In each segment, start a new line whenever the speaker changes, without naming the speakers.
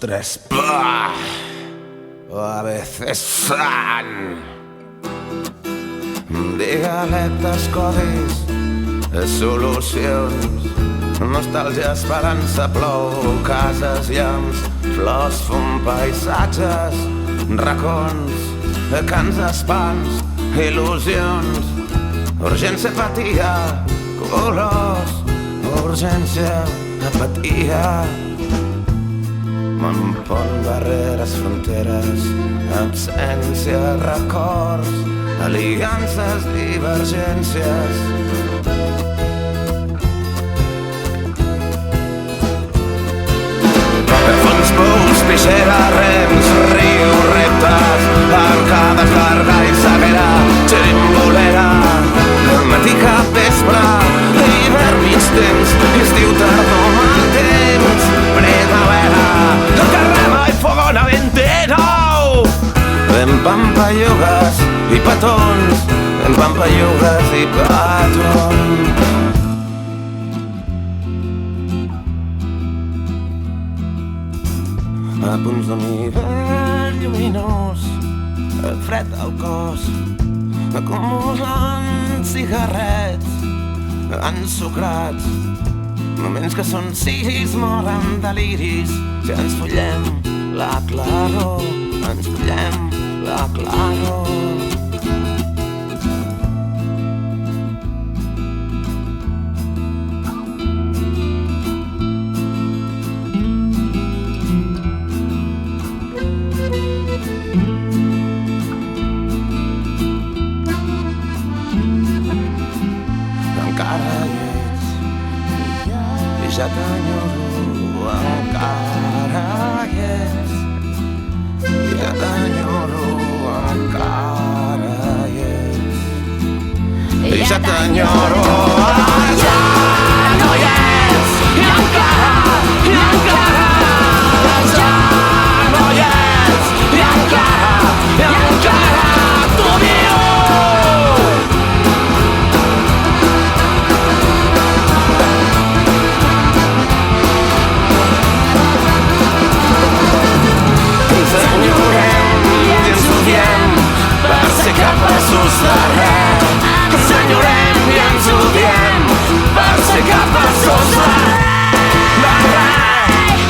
tres, pa. A veces san. Dialectes, codis, solucions, nostàlgia, esperança, plou, cases, llamps, flors, fum, paisatges, racons, cants, espants, il·lusions, urgència, apatia, colors, urgència, apatia. Món, pont, barreres, fronteres, absència, records, aliances, divergències. Fons, pous, peixera, rems, riu, reptes, arcades, larga i seguera, xerimbolera, matí, cap, vespre, hivern, mig temps, estiu, tardor, mal temps, primavera, carrema i fogona ventera. En pampallugues i petons, en pampallugues i petons. A punts de nivell lluminós, fred al cos, acumulant cigarrets ensucrats, moments que són sis, moren deliris. Si ens follem la claror, ens follem la claror. Encara hi ets, i ja t'enyoro. Encara hi ets, i ja t'enyoro. Encara hi ets, i ja t'enyoro. Ja no hi ets, i encara, ja no hi ets, i encara t'ho diu. Capaços de res, ens enyorem i ens odiem per ser capaços de res,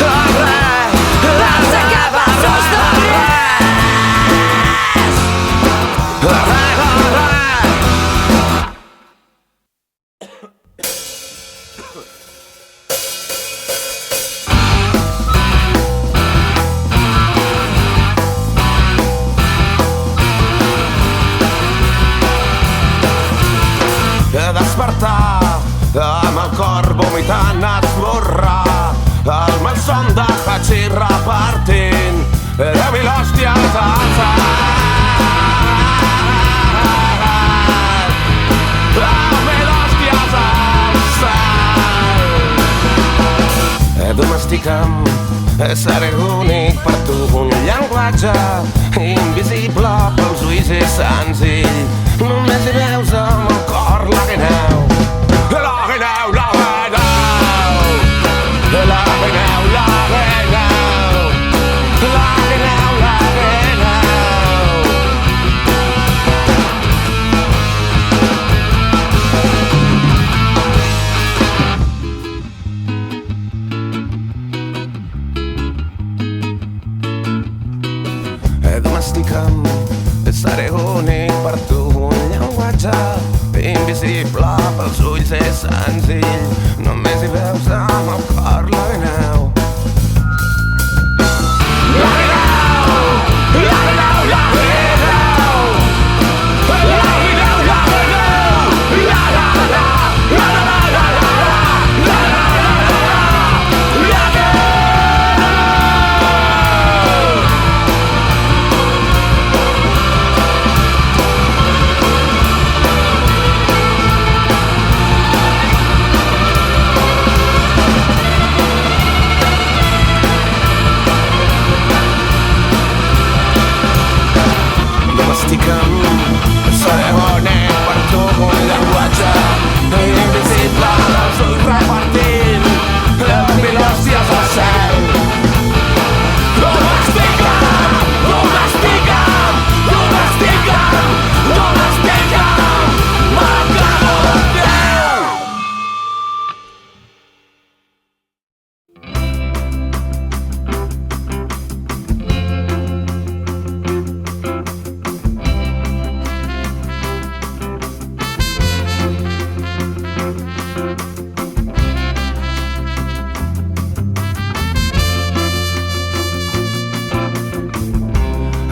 de res, de res, de ser capaços de res, de res, de res. Despertar amb el cor vomitant esborrar el malson de Hachi repartint de mil hòsties al cel. Domestica'm, seré únic per tu, un llenguatge invisible pels ulls és senzill. Només hi veus amb el cor la guineu, la guineu, la guineu, la guineu, la guineu, la guineu, la guineu. Domestica'm, seré únic per tu, un llenguatge invisible pels ulls és senzill. Només hi veus amb el cor la guineu. La guineu, la guineu, la guineu, la guineu, la guineu, la la la, la la la la la, la la la la, la guineu.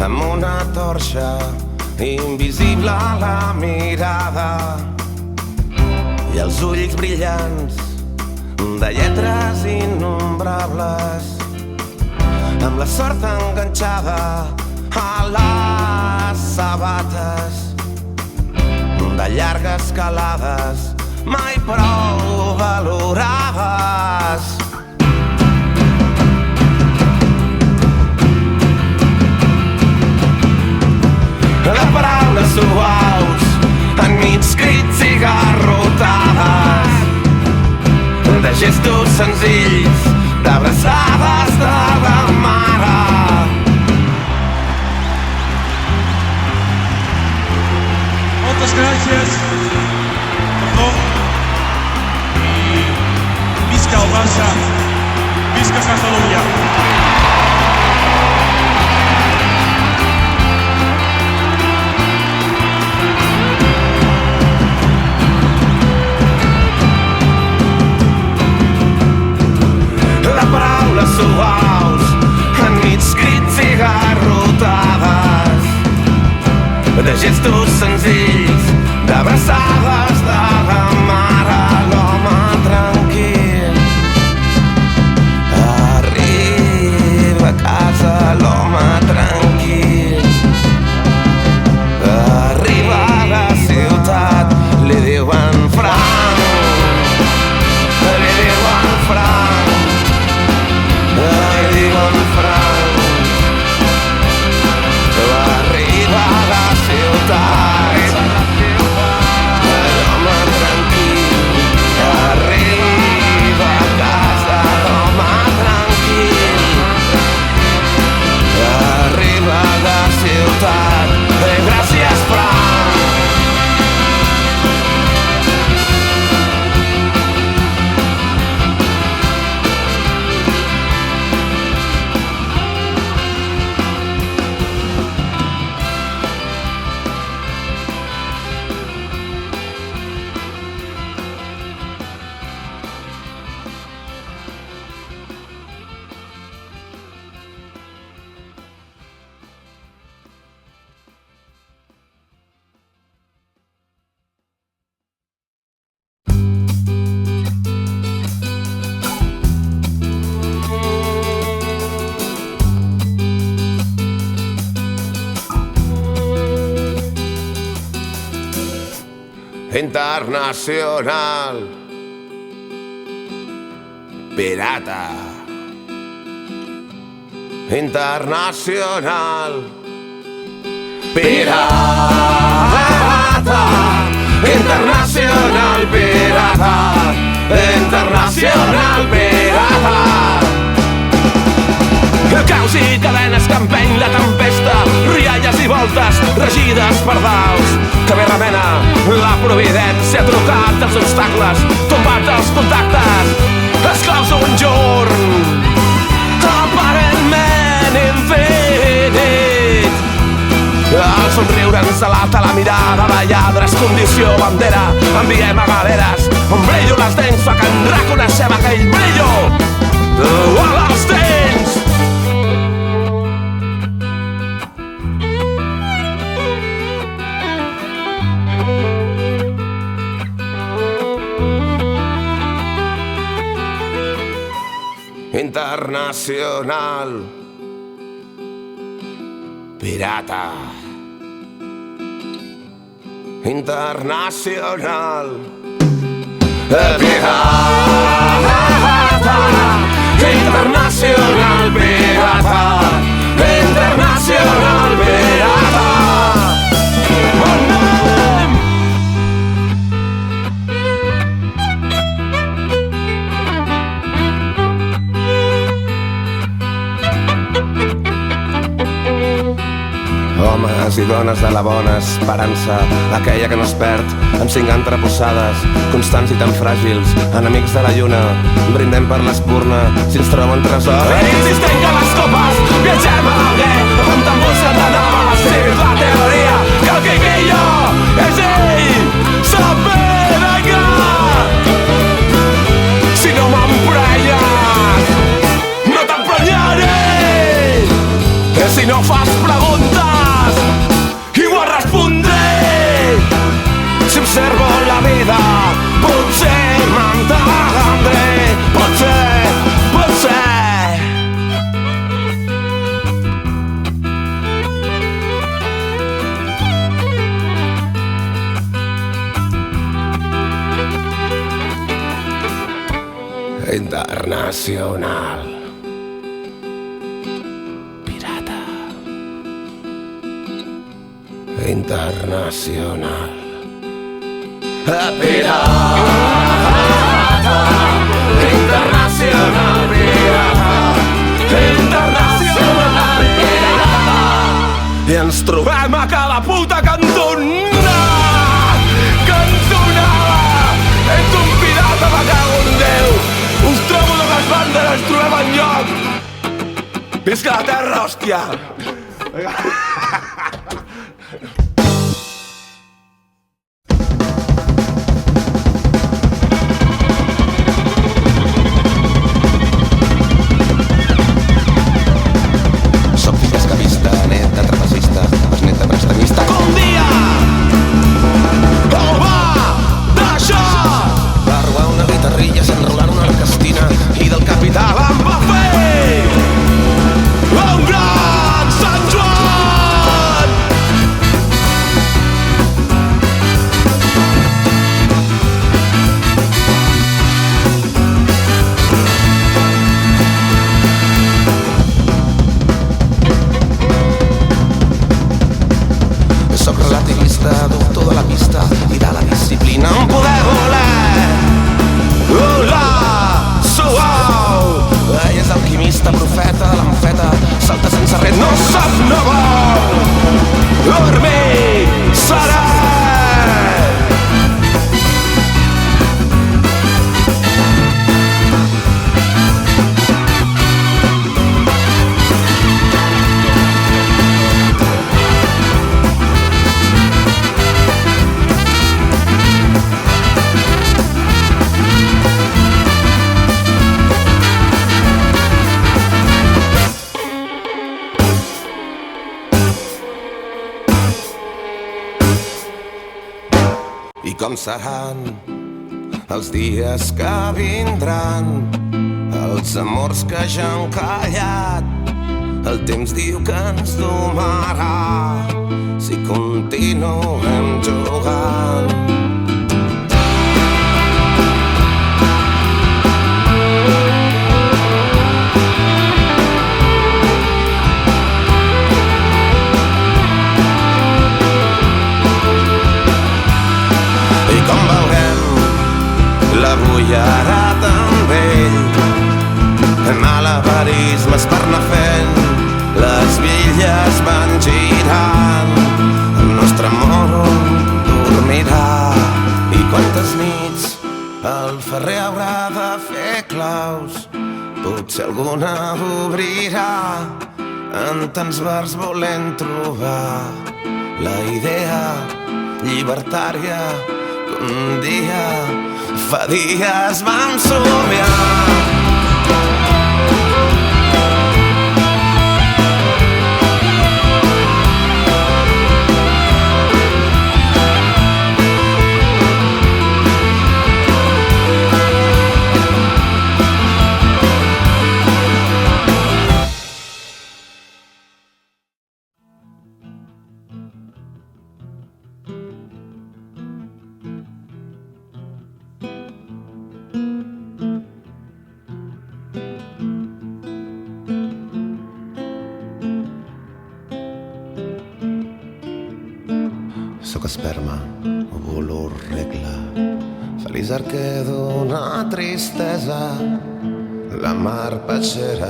amb una torxa invisible a la mirada i els ulls brillants de lletres innombrables, amb la sort enganxada a les sabates de llargues calades mai prou valorades. De paraules suaus enmig crits i garrotades, de gestos senzills, d'abraçades de la mare.
Moltes gràcies. Perdó. I visca el Barça. Visca Catalunya.
De paraules suaus enmig crits i garrotades, de gestos senzills, d'abraçades de la mare. L'home tranquil arriba a casa, l'home tranquil arriba a la ciutat, li diuen Frank, li diuen Frank, li diuen Frank. Arriba a la ciutat, l'home tranquil arriba a casa, l'home tranquil arriba a la ciutat. Gràcies, Frank. Internacional pirata, internacional pirata, internacional pirata, internacional pirata. Caus i cadenes que empeny la tempesta, rialles i voltes regides per daus, que bé remena la providència, trucat els obstacles, tombat els contactes, esclaus un jorn aparentment infinit. El somriure ens delata, la mirada de lladres, condició bandera, enviem a galeres, un brillo a les dents fa que en reconeixem aquell brillo a les dents. Internacional pirata, internacional pirata, internacional pirata, internacional pirata. Homes i dones de la bona esperança, aquella que no es perd, amb 5 entreposades, constants i tan fràgils, enemics de la lluna, brindem per l'espurna, si ens troben tresor. Insistent que les copes viatgem a l'alguer, amb tambors que t'anava a seguir la teoria, que el Quiquillo és ell, Sapedega. Si no m'emprenyes, no t'emprenyaré, si no fas preguntes, internacional. Pirata. Internacional. Pirata. Internacional. Pirata. Internacional. Pirata. I ens trobem a cada puta cantonada. Ets un pirata, me cago en Déu. Us trobo de les bandes, ens trobem enlloc. Visca la terra, hòstia. Soc fill d'escavista, net de trapecista, besnet de prestanyista. Com dia! Una guitarrilla, s'enrolar una orquestina i del capital em va fer un gran Sant Joan! Soc relativista, doctor de la pista i de la disciplina en poder voler. Hola, suau! Ell és alquimista, profeta de l'amfeta, salta sense res, no sap, no vol dormir, serè! I com seran els dies que vindran, els amors que ja han callat. El temps diu que ens domarà si continuem jugant. Com veurem la bullarada amb ell, malabarismes per anar fent, les bitlles van girant, el nostre amor dormirà. I quantes nits el ferrer haurà de fer claus, potser alguna obrirà, en tants bars volent trobar la idea llibertària. Un dia, fa dies vam somiar. Sóc esperma, olor regla, feliç arquer d'una tristesa. La mar peixera,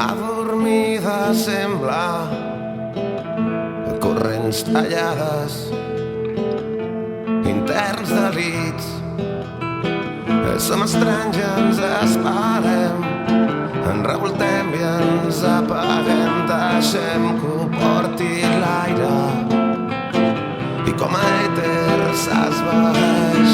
adormida sembla, corrents tallades, interns delits. Som estranys, ens esperem, ens revoltem i ens apaguem. Deixem que ho porti l'aire i com a èter s'esvaeix.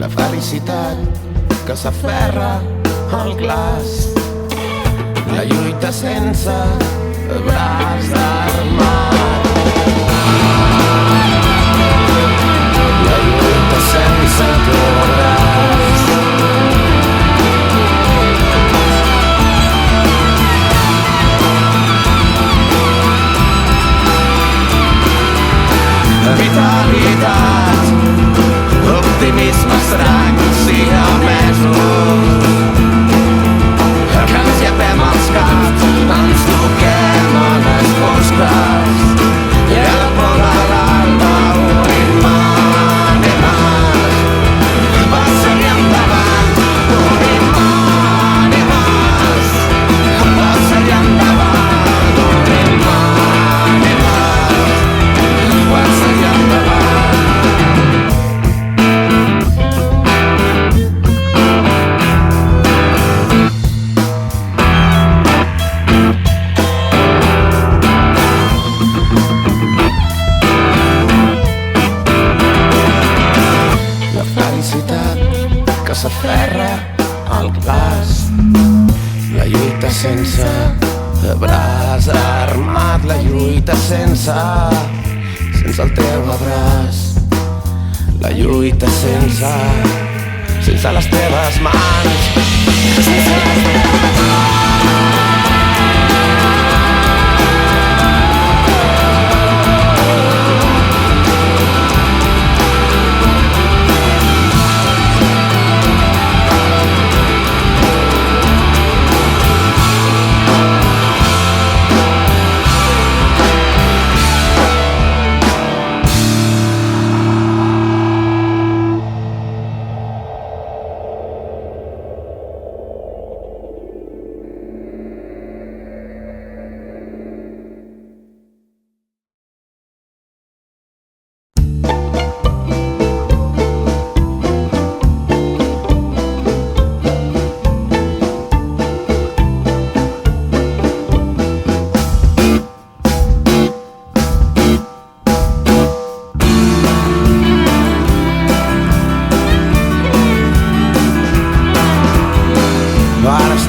La felicitat que s'aferra al glaç, la lluita sense braç armat. La lluita sense braç. lluita sense braç armat, la lluita sense el teu abraç, la lluita sense les teves mans, sense les teves mans.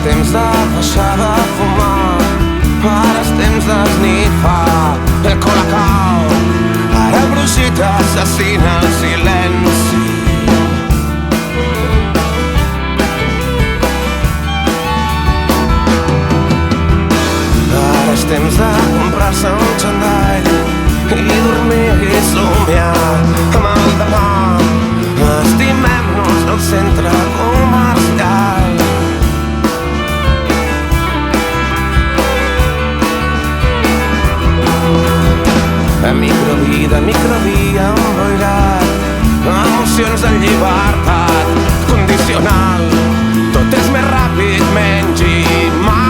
Temps de deixar de fumar, ara és temps d'esnifar Colacao, ara el brugit assassina el silenci. Ara és temps de comprar-se un xandall i dormir i somiar amb el demà. Estimem-nos al centre comercial. Microvia emboirat, emocions en llibertat condicional. Tot és més ràpid, menys imaginat.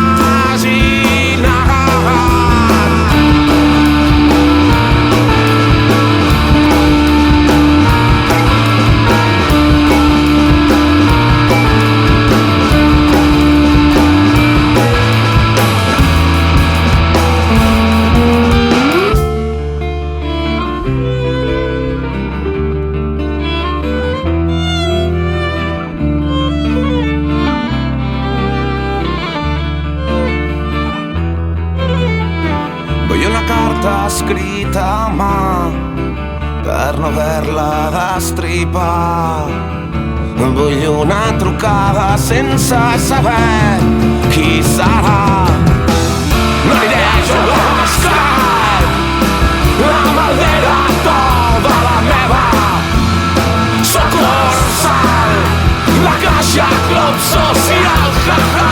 Escrita a mà per no haver-la d'estripar. Vull una trucada sense saber qui serà. No li deixo l'esclat amb el director de la meva sucursal, la caixa club social, ja-ja.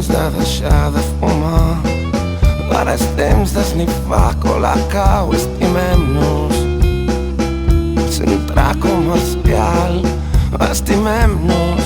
De deixar de fumar, ara és temps d'esnifar Colacao. Estimem-nos, centre comercial, estimem-nos.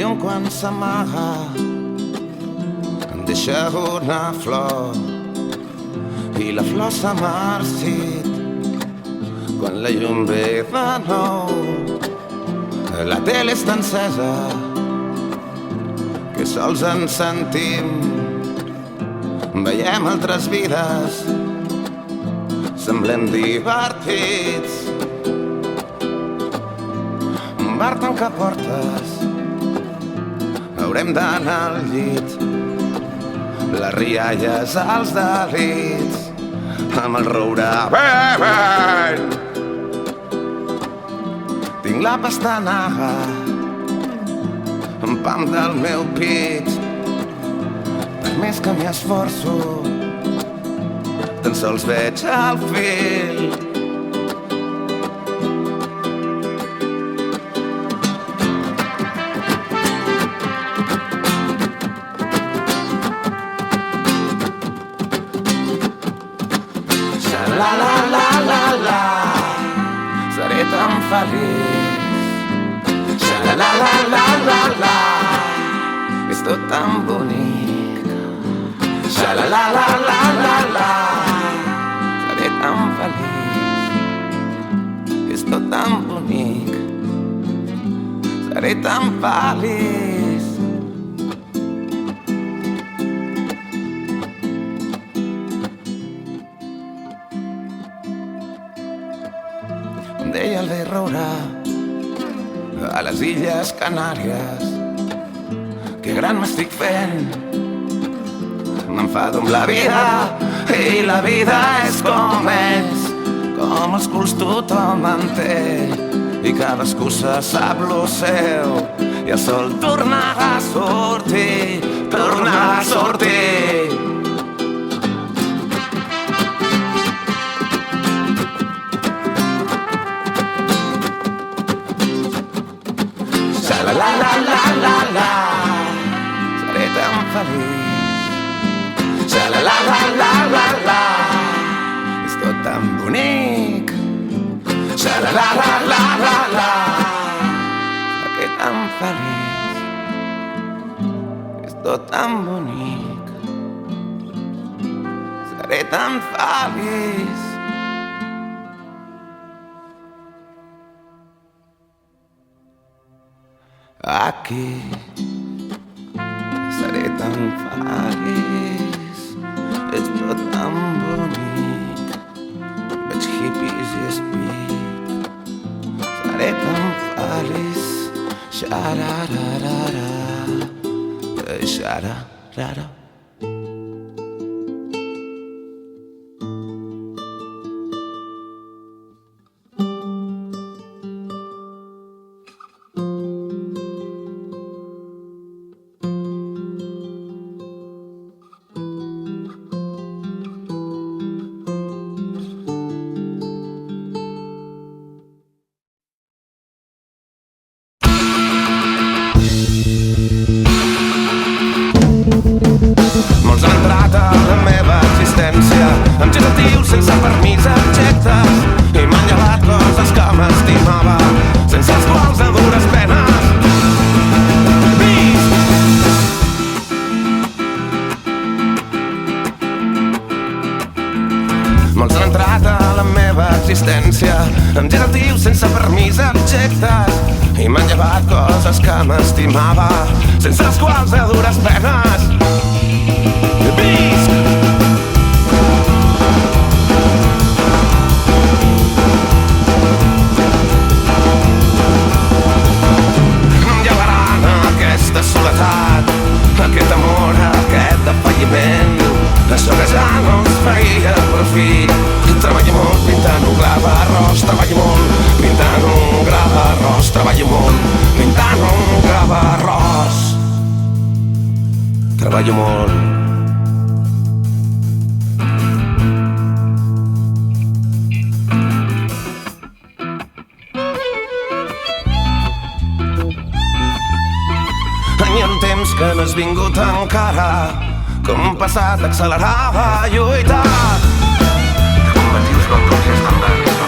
llum quan s'amaga em deixa una flor i la flor s'ha marcit quan la llum ve de nou. La tele està encesa que sols ens sentim, veiem altres vides, semblem divertits. Un bar tanca portes, haurem d'anar al llit, les rialles als delits, amb el roure. Tinc la pastanaga, en pam del meu pit. Per més que m'hi esforço, tan sols veig el fil. La la la la la, seré tan feliç. La la la la la la, és tot tan bonic. La la la la la la la, seré tan feliç. És tot tan bonic. Seré tan feliç. Deia el rei Roure a les Illes Canàries, que gran m'estic fent, m'enfado amb la vida, i la vida és, com els culs tothom en té, i cadascú se sap lo seu, i el sol tornarà a sortir, tornarà a sortir. La la la la la la, seré tan feliç. La la la la la la, és tot tan bonic. La la la la la la, seré tan feliç. És tot tan bonic. Seré tan feliç. Aquí seré tan feliç, és tot tan bonic. Veig hippies i speed, seré tan feliç. Xa-ra-ra-ra-ra, xa-ra-ra-ra. Molts han entrat a la meva existència amb genitius sense permís, objectes, i m'han llevat coses que m'estimava, sense els quals a dures penes visc. Molts han entrat a la meva existència amb genitius sense permís, objectes, i m'han llevat coses que m'estimava, sense els quals a dures penes visc. Llevaran aquesta soledat, aquest amor, aquest defalliment, això que ja no ens feia profit. Treballo molt pintant un gra d'arròs, treballo molt pintant un gra d'arròs, treballo molt pintant un gra d'arròs, treballo molt. Hi ha un temps que no has vingut encara, com un passat accelerava a lluitar. Combatius balcons i estandards,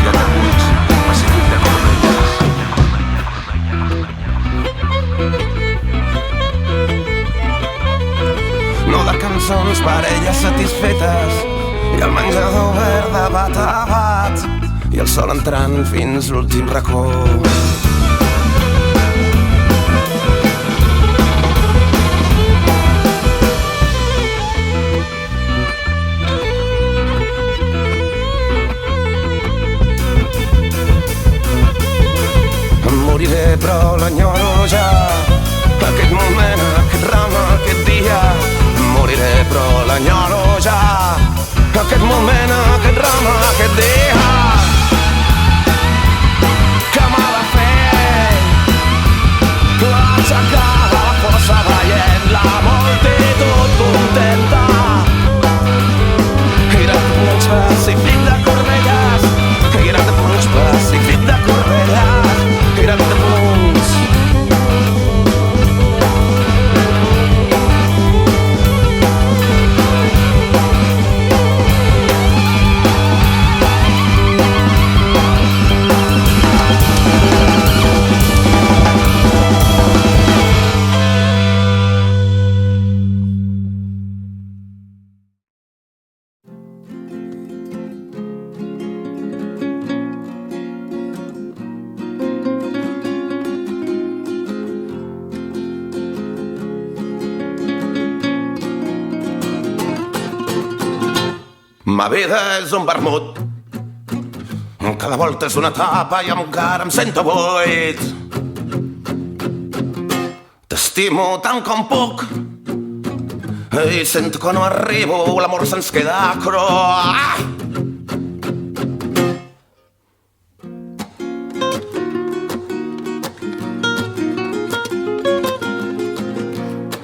i atacuts, pacífic de cornelles. No de cançons, parelles satisfetes, i el menjador verd de bat a bat, i el sol entrant fins l'últim racó. Moriré però l'enyoro ja, aquest moment, aquest ram, aquest dia. Moriré l'enyoro ja, aquest moment, aquest ram, aquest dia que m'ha de fer aixecar la força veient la multitud contenta. Era de punts pacífic de Corbelles, era de punts pacífic de Corbelles, era de punts. Ma vida és un vermut, cada volta és una etapa i encara em sento buit. T'estimo tant com puc i sento que no arribo, l'amor se'ns queda cru.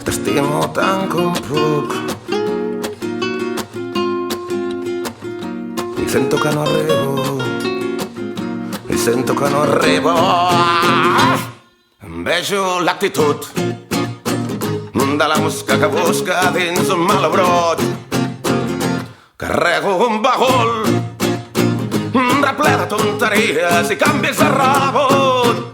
T'estimo tant com puc i sento que no arribo, i sento que no arribo. Vejo l'actitud de la mosca que busca dins un malabrot. Carrego un bagul reple de tonteries i canvis de rebut.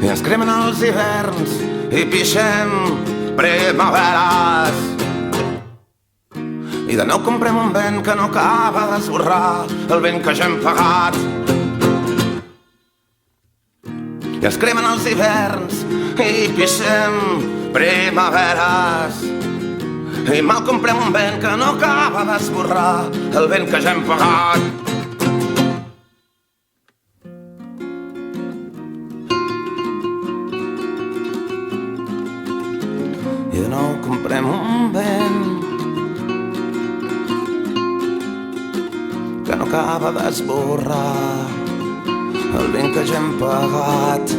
I ens cremen els hiverns i pixem primaveres. I de nou comprem un vent que no acaba d'esborrar el vent que ja hem pagat. I ens cremen els hiverns i pixem primaveres. I mal comprem un vent que no acaba d'esborrar el vent que ja hem pagat. I de nou comprem un vent que no acaba d'esborrar el vent que ja hem pagat.